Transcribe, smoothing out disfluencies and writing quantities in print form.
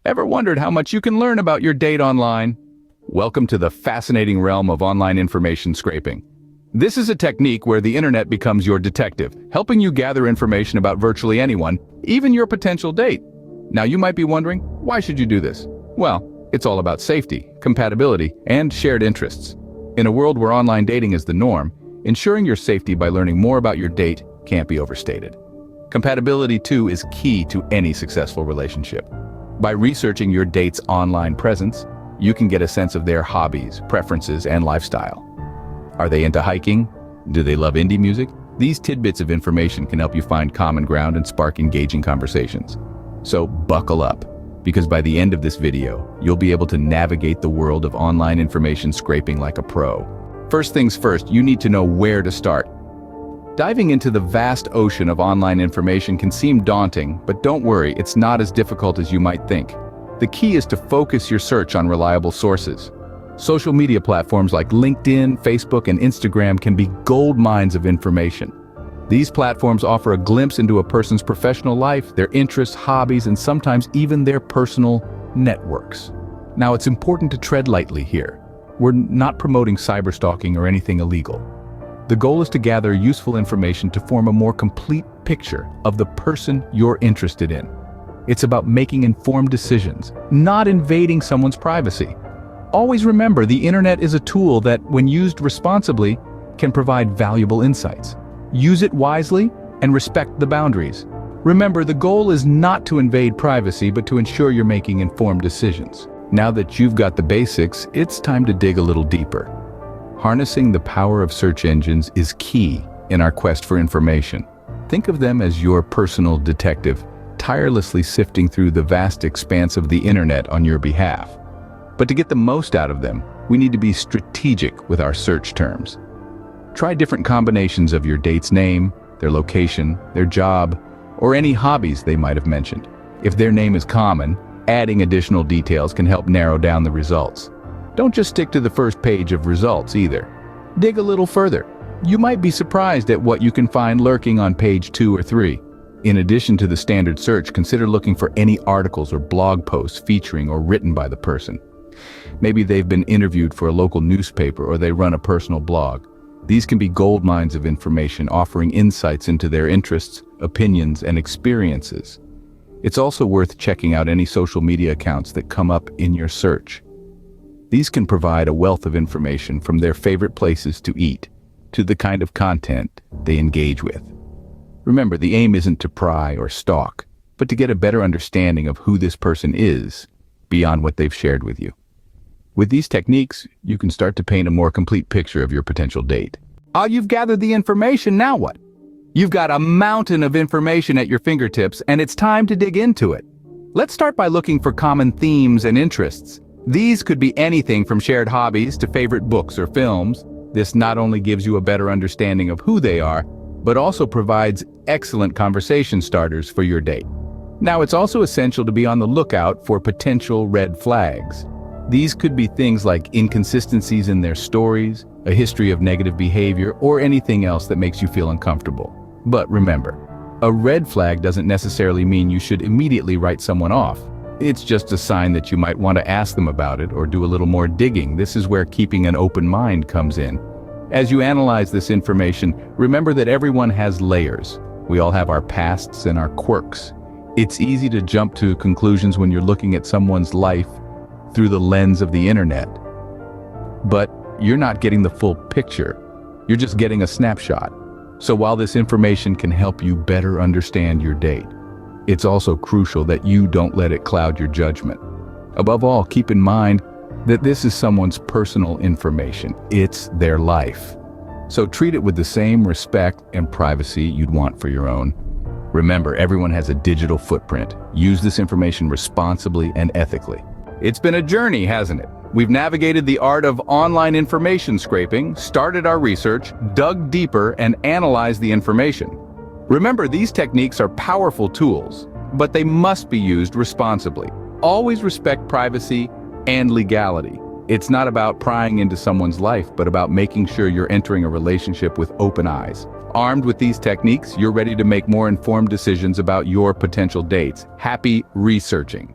Ever wondered how much you can learn about your date online? Welcome to the fascinating realm of online information scraping. This is a technique where the internet becomes your detective, helping you gather information about virtually anyone, even your potential date. Now you might be wondering, why should you do this? Well, it's all about safety, compatibility, and shared interests. In a world where online dating is the norm, ensuring your safety by learning more about your date can't be overstated. Compatibility, too, is key to any successful relationship. By researching your date's online presence, you can get a sense of their hobbies, preferences, and lifestyle. Are they into hiking? Do they love indie music? These tidbits of information can help you find common ground and spark engaging conversations. So buckle up, because by the end of this video, you'll be able to navigate the world of online information scraping like a pro. First things first, you need to know where to start. Diving into the vast ocean of online information can seem daunting, but don't worry, it's not as difficult as you might think. The key is to focus your search on reliable sources. Social media platforms like LinkedIn, Facebook, and Instagram can be gold mines of information. These platforms offer a glimpse into a person's professional life, their interests, hobbies, and sometimes even their personal networks. Now, it's important to tread lightly here. We're not promoting cyberstalking or anything illegal. The goal is to gather useful information to form a more complete picture of the person you're interested in. It's about making informed decisions, not invading someone's privacy. Always remember, the internet is a tool that, when used responsibly, can provide valuable insights. Use it wisely and respect the boundaries. Remember, the goal is not to invade privacy, but to ensure you're making informed decisions. Now that you've got the basics, it's time to dig a little deeper. Harnessing the power of search engines is key in our quest for information. Think of them as your personal detective, tirelessly sifting through the vast expanse of the internet on your behalf. But to get the most out of them, we need to be strategic with our search terms. Try different combinations of your date's name, their location, their job, or any hobbies they might have mentioned. If their name is common, adding additional details can help narrow down the results. Don't just stick to the first page of results either. Dig a little further. You might be surprised at what you can find lurking on page 2 or 3. In addition to the standard search, consider looking for any articles or blog posts featuring or written by the person. Maybe they've been interviewed for a local newspaper or they run a personal blog. These can be gold mines of information, offering insights into their interests, opinions, and experiences. It's also worth checking out any social media accounts that come up in your search. These can provide a wealth of information, from their favorite places to eat, to the kind of content they engage with. Remember, the aim isn't to pry or stalk, but to get a better understanding of who this person is, beyond what they've shared with you. With these techniques, you can start to paint a more complete picture of your potential date. You've gathered the information, now what? You've got a mountain of information at your fingertips, and it's time to dig into it. Let's start by looking for common themes and interests. These could be anything from shared hobbies to favorite books or films. This not only gives you a better understanding of who they are, but also provides excellent conversation starters for your date. Now, it's also essential to be on the lookout for potential red flags. These could be things like inconsistencies in their stories, a history of negative behavior, or anything else that makes you feel uncomfortable. But remember, a red flag doesn't necessarily mean you should immediately write someone off. It's just a sign that you might want to ask them about it or do a little more digging. This is where keeping an open mind comes in. As you analyze this information, remember that everyone has layers. We all have our pasts and our quirks. It's easy to jump to conclusions when you're looking at someone's life through the lens of the internet. But you're not getting the full picture. You're just getting a snapshot. So while this information can help you better understand your date, it's also crucial that you don't let it cloud your judgment. Above all, keep in mind that this is someone's personal information. It's their life. So treat it with the same respect and privacy you'd want for your own. Remember, everyone has a digital footprint. Use this information responsibly and ethically. It's been a journey, hasn't it? We've navigated the art of online information scraping, started our research, dug deeper, and analyzed the information. Remember, these techniques are powerful tools, but they must be used responsibly. Always respect privacy and legality. It's not about prying into someone's life, but about making sure you're entering a relationship with open eyes. Armed with these techniques, you're ready to make more informed decisions about your potential dates. Happy researching.